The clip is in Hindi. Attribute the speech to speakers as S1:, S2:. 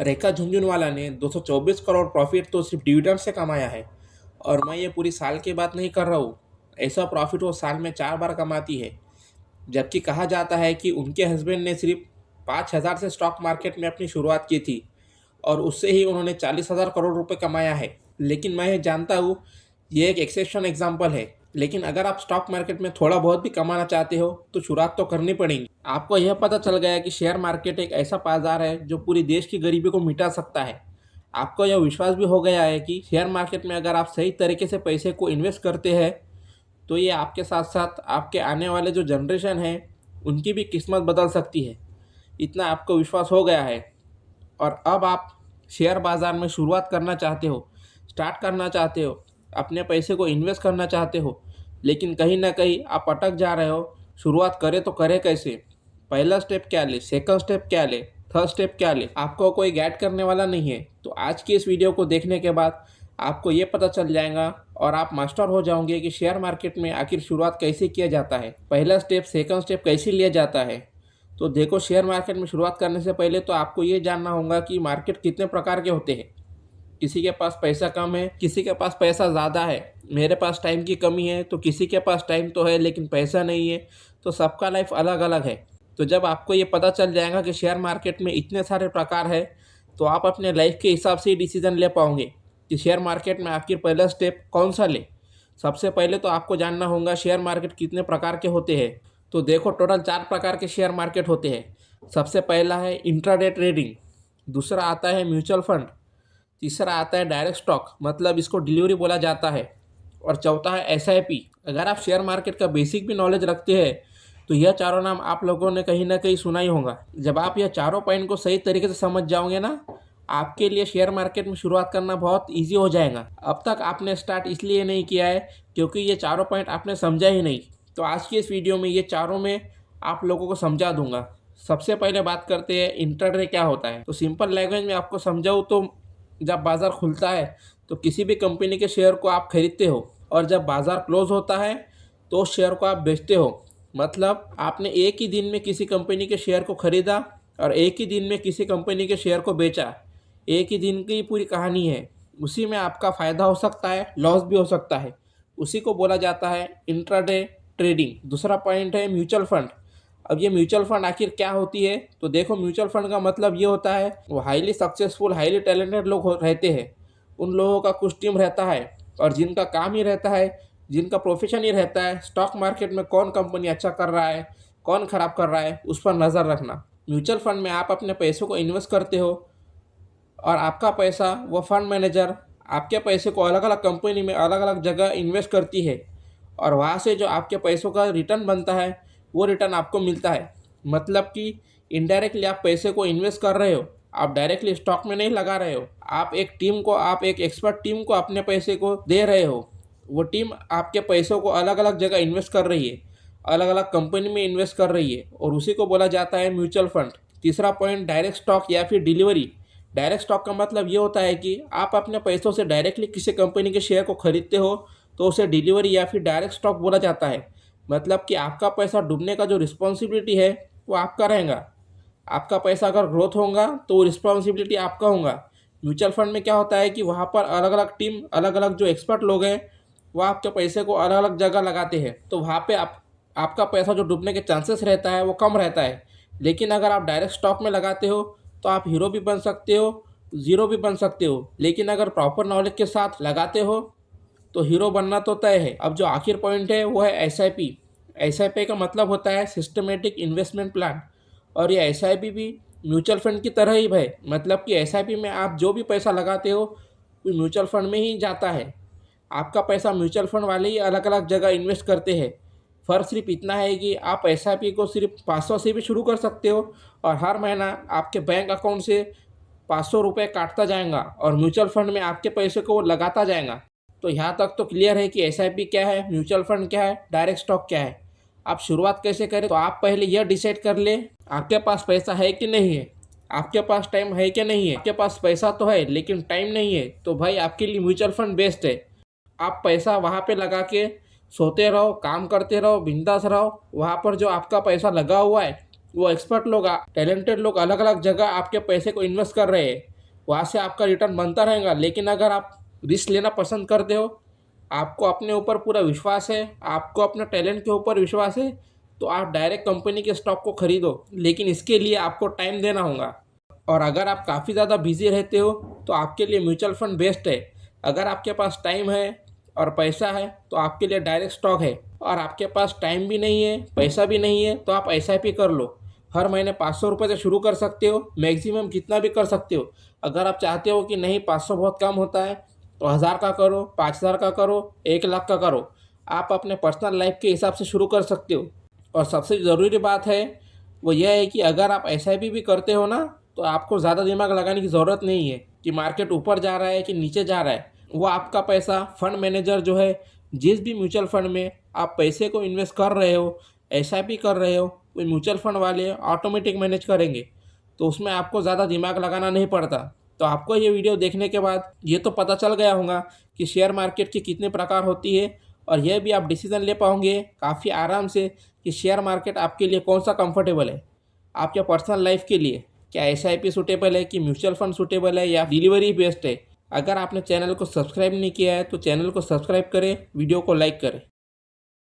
S1: रेखा झुनझुनवाला ने 224 करोड़ प्रॉफिट तो सिर्फ डिविडेंड से कमाया है। और मैं ये पूरी साल की बात नहीं कर रहा हूँ। ऐसा प्रॉफिट वो साल में 4 बार कमाती है। जबकि कहा जाता है कि उनके हस्बैंड ने सिर्फ 5,000 से स्टॉक मार्केट में अपनी शुरुआत की थी और उससे ही उन्होंने 40,000 करोड़ रुपए कमाया है। लेकिन मैं जानता हूँ ये एक एक्सेप्शन एग्जाम्पल है। लेकिन अगर आप स्टॉक मार्केट में थोड़ा बहुत भी कमाना चाहते हो तो शुरुआत तो करनी पड़ेगी। आपको यह पता चल गया कि शेयर मार्केट एक ऐसा बाजार है जो पूरी देश की गरीबी को मिटा सकता है। आपको यह विश्वास भी हो गया है कि शेयर मार्केट में अगर आप सही तरीके से पैसे को इन्वेस्ट करते हैं तो ये आपके साथ साथ आपके आने वाले जो जनरेशन है उनकी भी किस्मत बदल सकती है। इतना आपको विश्वास हो गया है और अब आप शेयर बाज़ार में शुरुआत करना चाहते हो, स्टार्ट करना चाहते हो, अपने पैसे को इन्वेस्ट करना चाहते हो, लेकिन कहीं ना कहीं आप अटक जा रहे हो। शुरुआत करें तो करें कैसे? पहला स्टेप क्या ले, सेकंड स्टेप क्या ले, थर्ड स्टेप क्या ले? आपको कोई गाइड करने वाला नहीं है। तो आज की इस वीडियो को देखने के बाद आपको ये पता चल जाएगा और आप मास्टर हो जाओगे कि शेयर मार्केट में आखिर शुरुआत कैसे किया जाता है, पहला स्टेप सेकंड स्टेप कैसे लिया जाता है। तो देखो, शेयर मार्केट में शुरुआत करने से पहले तो आपको ये जानना होगा कि मार्केट कितने प्रकार के होते हैं। किसी के पास पैसा कम है, किसी के पास पैसा ज़्यादा है, मेरे पास टाइम की कमी है, तो किसी के पास टाइम तो है लेकिन पैसा नहीं है। तो सबका लाइफ अलग अलग है। तो जब आपको ये पता चल जाएगा कि शेयर मार्केट में इतने सारे प्रकार है तो आप अपने लाइफ के हिसाब से ही डिसीजन ले पाओगे कि शेयर मार्केट में आखिर पहला स्टेप कौन सा ले। सबसे पहले तो आपको जानना होगा शेयर मार्केट कितने प्रकार के होते हैं। तो देखो, टोटल 4 प्रकार के शेयर मार्केट होते हैं। सबसे पहला है इंट्राडे ट्रेडिंग, दूसरा आता है म्यूचुअल फंड, तीसरा आता है डायरेक्ट स्टॉक, मतलब इसको डिलीवरी बोला जाता है, और चौथा है एसआईपी। अगर आप शेयर मार्केट का बेसिक भी नॉलेज रखते हैं तो यह चारों नाम आप लोगों ने कहीं ना कहीं सुना ही होगा। जब आप यह चारों पॉइंट को सही तरीके से समझ जाओगे ना, आपके लिए शेयर मार्केट में शुरुआत करना बहुत ईजी हो जाएगा। अब तक आपने स्टार्ट इसलिए नहीं किया है क्योंकि ये चारों पॉइंट आपने समझा ही नहीं। तो आज की इस वीडियो में ये चारों में आप लोगों को समझा दूंगा। सबसे पहले बात करते हैं इंट्राडे क्या होता है। तो सिंपल लैंग्वेज में आपको समझाऊँ तो जब बाज़ार खुलता है तो किसी भी कंपनी के शेयर को आप खरीदते हो और जब बाज़ार क्लोज होता है तो उस शेयर को आप बेचते हो। मतलब आपने एक ही दिन में किसी कंपनी के शेयर को खरीदा और एक ही दिन में किसी कंपनी के शेयर को बेचा। एक ही दिन की पूरी कहानी है। उसी में आपका फ़ायदा हो सकता है, लॉस भी हो सकता है। उसी को बोला जाता है इंट्राडे ट्रेडिंग। दूसरा पॉइंट है म्यूचुअल फंड। अब ये म्यूचुअल फंड आखिर क्या होती है? तो देखो, म्यूचुअल फंड का मतलब ये होता है वो हाईली सक्सेसफुल, हाईली टैलेंटेड लोग रहते हैं। उन लोगों का कुछ टीम रहता है और जिनका काम ही रहता है, जिनका प्रोफेशन ही रहता है स्टॉक मार्केट में कौन कंपनी अच्छा कर रहा है, कौन ख़राब कर रहा है, उस पर नज़र रखना। म्यूचुअल फंड में आप अपने पैसों को इन्वेस्ट करते हो और आपका पैसा वो फंड मैनेजर आपके पैसे को अलग अलग कंपनी में अलग अलग जगह इन्वेस्ट करती है और वहाँ से जो आपके पैसों का रिटर्न बनता है वो रिटर्न आपको मिलता है। मतलब कि इनडायरेक्टली आप पैसे को इन्वेस्ट कर रहे हो, आप डायरेक्टली स्टॉक में नहीं लगा रहे हो। आप एक एक्सपर्ट टीम को अपने पैसे को दे रहे हो। वो टीम आपके पैसों को अलग अलग जगह इन्वेस्ट कर रही है, अलग अलग कंपनी में इन्वेस्ट कर रही है, और उसी को बोला जाता है म्यूचुअल फंड। तीसरा पॉइंट डायरेक्ट स्टॉक या फिर डिलीवरी। डायरेक्ट स्टॉक का मतलब ये होता है कि आप अपने पैसों से डायरेक्टली किसी कंपनी के शेयर को खरीदते हो तो उसे डिलीवरी या फिर डायरेक्ट स्टॉक बोला जाता है। मतलब कि आपका पैसा डूबने का जो रिस्पॉन्सिबिलिटी है वो आपका रहेगा। आपका पैसा अगर ग्रोथ होगा तो रिस्पॉन्सिबिलिटी आपका होगा। म्यूचुअल फंड में क्या होता है कि वहाँ पर अलग अलग टीम, अलग अलग जो एक्सपर्ट लोग हैं वो आपके पैसे को अलग अलग जगह लगाते हैं। तो वहाँ पे आपका पैसा जो डूबने के चांसेस रहता है वो कम रहता है। लेकिन अगर आप डायरेक्ट स्टॉक में लगाते हो तो आप हीरो भी बन सकते हो, ज़ीरो भी बन सकते हो। लेकिन अगर प्रॉपर नॉलेज के साथ लगाते हो तो हीरो बनना तो तय है। अब जो आखिर पॉइंट है वो है एसआईपी। एसआईपी का मतलब होता है सिस्टमेटिक इन्वेस्टमेंट प्लान। और ये एसआईपी भी म्यूचुअल फंड की तरह ही है। मतलब कि एसआईपी में आप जो भी पैसा लगाते हो वो म्यूचुअल फंड में ही जाता है। आपका पैसा म्यूचुअल फंड वाले ही अलग अलग जगह इन्वेस्ट करते हैं। फ़र्क सिर्फ इतना है कि आप एसआईपी को सिर्फ 500 से भी शुरू कर सकते हो और हर महीना आपके बैंक अकाउंट से 500 रुपये काटता जाएगा और म्यूचुअल फंड में आपके पैसे को वो लगाता जाएगा। तो यहाँ तक तो क्लियर है कि एसआईपी क्या है, म्यूचुअल फंड क्या है, डायरेक्ट स्टॉक क्या है। आप शुरुआत कैसे करें? तो आप पहले यह डिसाइड कर ले आपके पास पैसा है कि नहीं है, आपके पास टाइम है कि नहीं है। आपके पास पैसा तो है लेकिन टाइम नहीं है तो भाई आपके लिए म्यूचुअल फंड बेस्ट है। आप पैसा वहाँ पे लगा के सोते रहो, काम करते रहो, बिंदास रहो। वहाँ पर जो आपका पैसा लगा हुआ है वो एक्सपर्ट लोग, टैलेंटेड लोग अलग अलग जगह आपके पैसे को इन्वेस्ट कर रहे हैं, वहाँ से आपका रिटर्न बनता रहेगा। लेकिन अगर आप रिस्क लेना पसंद करते हो, आपको अपने ऊपर पूरा विश्वास है, आपको अपने टैलेंट के ऊपर विश्वास है, तो आप डायरेक्ट कंपनी के स्टॉक को खरीदो। लेकिन इसके लिए आपको टाइम देना होगा। और अगर आप काफ़ी ज़्यादा बिजी रहते हो तो आपके लिए म्यूचुअल फंड बेस्ट है। अगर आपके पास टाइम है और पैसा है तो आपके लिए डायरेक्ट स्टॉक है। और आपके पास टाइम भी नहीं है, पैसा भी नहीं है, तो आप SIP कर लो। हर महीने 500 रुपये से शुरू कर सकते हो, मैक्सिमम जितना भी कर सकते हो। अगर आप चाहते हो कि नहीं 500 बहुत कम होता है, तो 1000 का करो, 5000 का करो, 1 लाख का करो। आप अपने पर्सनल लाइफ के हिसाब से शुरू कर सकते हो। और सबसे ज़रूरी बात है वो यह है कि अगर आप SIP भी करते हो ना, तो आपको ज़्यादा दिमाग लगाने की ज़रूरत नहीं है कि मार्केट ऊपर जा रहा है कि नीचे जा रहा है। वो आपका पैसा फंड मैनेजर जो है, जिस भी म्यूचुअल फंड में आप पैसे को इन्वेस्ट कर रहे हो, SIP कर रहे हो, वो म्यूचुअल फंड वाले ऑटोमेटिक मैनेज करेंगे। तो उसमें आपको ज़्यादा दिमाग लगाना नहीं पड़ता। तो आपको ये वीडियो देखने के बाद ये तो पता चल गया होगा कि शेयर मार्केट की कितने प्रकार होती है, और यह भी आप डिसीज़न ले पाओगे काफ़ी आराम से कि शेयर मार्केट आपके लिए कौन सा कंफर्टेबल है। आपके पर्सनल लाइफ के लिए क्या SIP सूटेबल है कि म्यूचुअल फंड सूटेबल है या डिलीवरी बेस्ट है। अगर आपने चैनल को सब्सक्राइब नहीं किया है तो चैनल को सब्सक्राइब करें, वीडियो को लाइक करें।